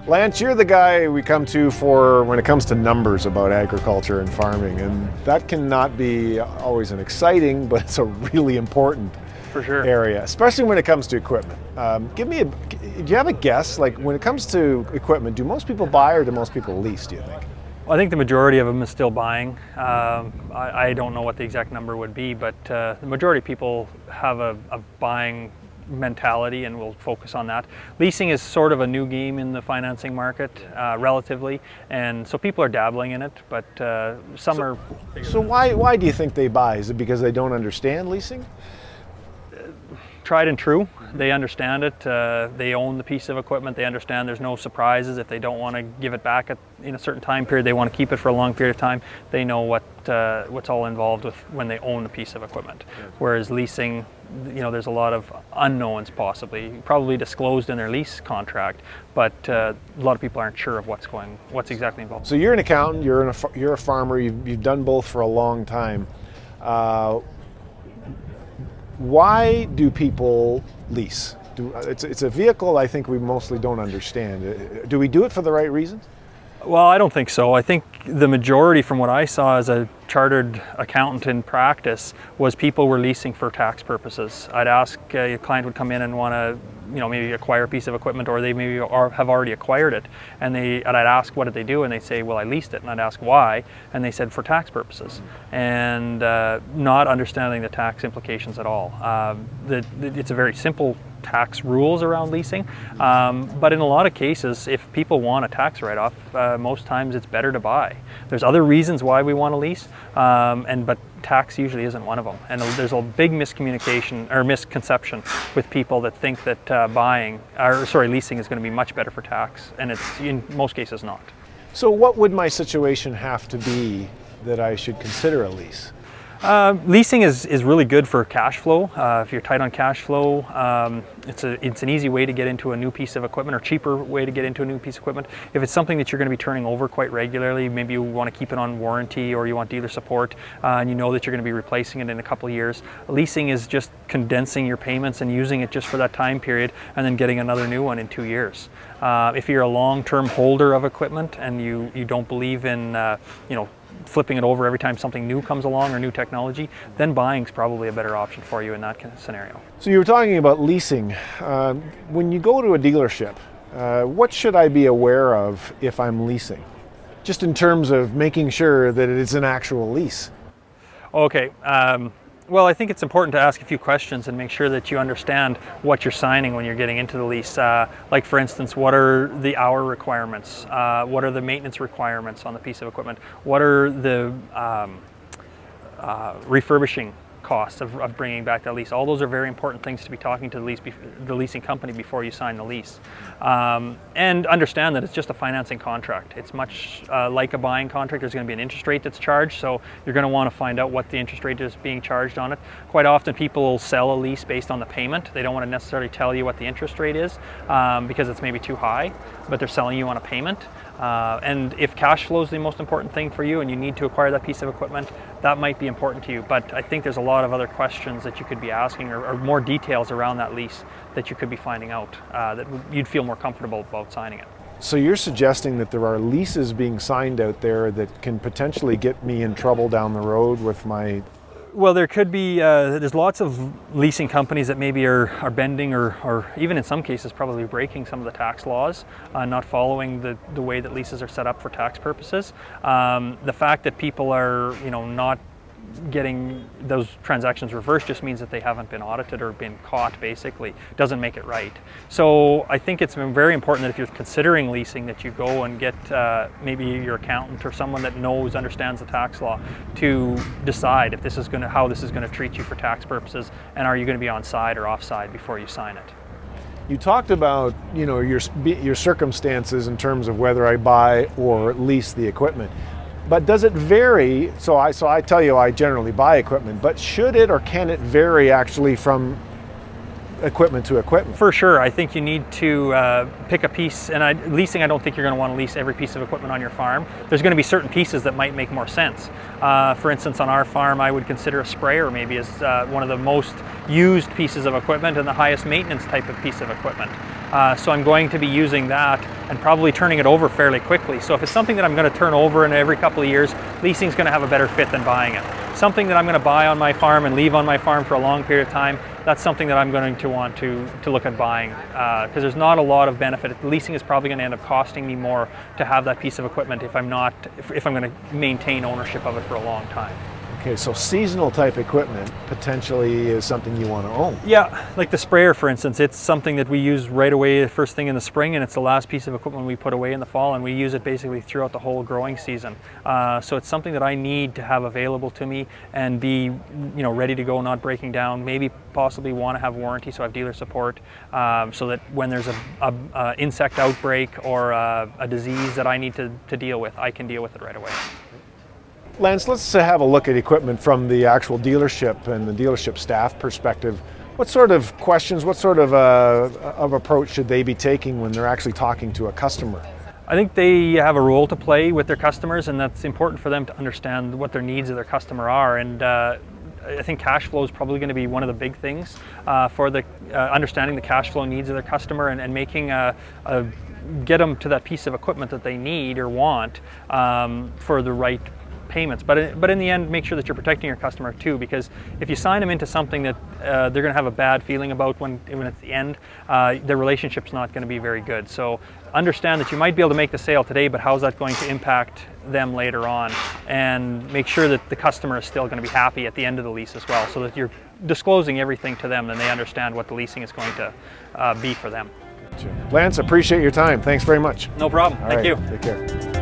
Lance, you're the guy we come to for when it comes to numbers about agriculture and farming, and that cannot be always an exciting, but it's a really important area, especially when it comes to equipment. Do you have a guess? Like when it comes to equipment, do most people buy or do most people lease, do you think? Well, I think the majority of them is still buying. I don't know what the exact number would be, but the majority of people have a buying mentality and will focus on that. Leasing is sort of a new game in the financing market, relatively, and so people are dabbling in it, but some are... So why do you think they buy? Is it because they don't understand leasing? Tried and true. They understand it. They own the piece of equipment. They understand there's no surprises. If they don't want to give it back in a certain time period, they want to keep it for a long period of time. They know what's all involved with when they own the piece of equipment. Whereas leasing, there's a lot of unknowns probably disclosed in their lease contract, but a lot of people aren't sure of what's exactly involved. So you're an accountant. You're a farmer. You've done both for a long time. Why do people lease? It's a vehicle I think we mostly don't understand. Do we do it for the right reasons? Well, I don't think so. I think the majority, from what I saw as a chartered accountant in practice, was people were leasing for tax purposes. I'd ask, a client would come in and want to, maybe acquire a piece of equipment, or they maybe have already acquired it, and I'd ask, what did they do? And they'd say, well, I leased it. And I'd ask why, and they said for tax purposes, and not understanding the tax implications at all. It's a very simple tax rules around leasing, but in a lot of cases, if people want a tax write-off, most times it's better to buy. There's other reasons why we want to lease, but tax usually isn't one of them. And there's a big miscommunication or misconception with people that think that leasing is going to be much better for tax, and it's in most cases not. So what would my situation have to be that I should consider a lease? Leasing is really good for cash flow. If you're tight on cash flow, it's an easy way to get into a new piece of equipment, or cheaper way to get into a new piece of equipment. If it's something that you're going to be turning over quite regularly, maybe you want to keep it on warranty, or you want dealer support, and you know that you're going to be replacing it in a couple of years, leasing is just condensing your payments and using it just for that time period, and then getting another new one in 2 years. If you're a long-term holder of equipment and you don't believe in flipping it over every time something new comes along or new technology, then buying is probably a better option for you in that kind of scenario. So you were talking about leasing. When you go to a dealership, what should I be aware of if I'm leasing? Just in terms of making sure that it is an actual lease. Okay. Well, I think it's important to ask a few questions and make sure that you understand what you're signing when you're getting into the lease. Like for instance, what are the hour requirements? What are the maintenance requirements on the piece of equipment? What are the refurbishing costs of bringing back that lease? All those are very important things to be talking to the leasing company before you sign the lease. And understand that it's just a financing contract. It's much like a buying contract. There's going to be an interest rate that's charged, so you're going to want to find out what the interest rate is being charged on it. Quite often people will sell a lease based on the payment. They don't want to necessarily tell you what the interest rate is because it's maybe too high, but they're selling you on a payment. And if cash flow is the most important thing for you and you need to acquire that piece of equipment, that might be important to you. But I think there's a lot of other questions that you could be asking, or more details around that lease that you could be finding out that you'd feel more comfortable about signing it. So you're suggesting that there are leases being signed out there that can potentially get me in trouble down the road with my... Well, there could be, there's lots of leasing companies that maybe are bending or even in some cases probably breaking some of the tax laws, not following the way that leases are set up for tax purposes. The fact that people are, not getting those transactions reversed just means that they haven't been audited or been caught, basically. Doesn't make it right. So I think it's very important that if you're considering leasing that you go and get maybe your accountant or someone that understands the tax law to decide if this is how this is going to treat you for tax purposes, and are you going to be on side or off side before you sign it. You talked about your circumstances in terms of whether I buy or lease the equipment. But does it vary? So I tell you I generally buy equipment, but should it or can it vary actually from equipment to equipment? For sure. I think you need to pick a piece, and leasing, I don't think you're going to want to lease every piece of equipment on your farm. There's going to be certain pieces that might make more sense. For instance, on our farm, I would consider a sprayer maybe as one of the most used pieces of equipment and the highest maintenance type of piece of equipment. So I'm going to be using that and probably turning it over fairly quickly. So if it's something that I'm going to turn over in every couple of years, leasing is going to have a better fit than buying it. Something that I'm going to buy on my farm and leave on my farm for a long period of time, that's something that I'm going to want to look at buying, because there's not a lot of benefit. Leasing is probably going to end up costing me more to have that piece of equipment if I'm going to maintain ownership of it for a long time. Okay, so seasonal type equipment potentially is something you want to own. Yeah, like the sprayer, for instance, it's something that we use right away the first thing in the spring, and it's the last piece of equipment we put away in the fall, and we use it basically throughout the whole growing season. So it's something that I need to have available to me and be, ready to go, not breaking down. Maybe possibly want to have warranty, so I have dealer support, so that when there's a insect outbreak or a disease that I need to deal with, I can deal with it right away. Lance, let's have a look at equipment from the actual dealership and the dealership staff perspective. What sort of questions, what sort of approach should they be taking when they're actually talking to a customer? I think they have a role to play with their customers, and that's important for them to understand what their needs of their customer are. And I think cash flow is probably going to be one of the big things for the understanding the cash flow needs of their customer and making get them to that piece of equipment that they need or want for the right payments. But in the end, make sure that you're protecting your customer too, because if you sign them into something that they're going to have a bad feeling about when it's the end, the relationship's not going to be very good. So understand that you might be able to make the sale today, but how's that going to impact them later on? And make sure that the customer is still going to be happy at the end of the lease as well, so that you're disclosing everything to them and they understand what the leasing is going to be for them. Lance, appreciate your time. Thanks very much. No problem. Thank you. Take care.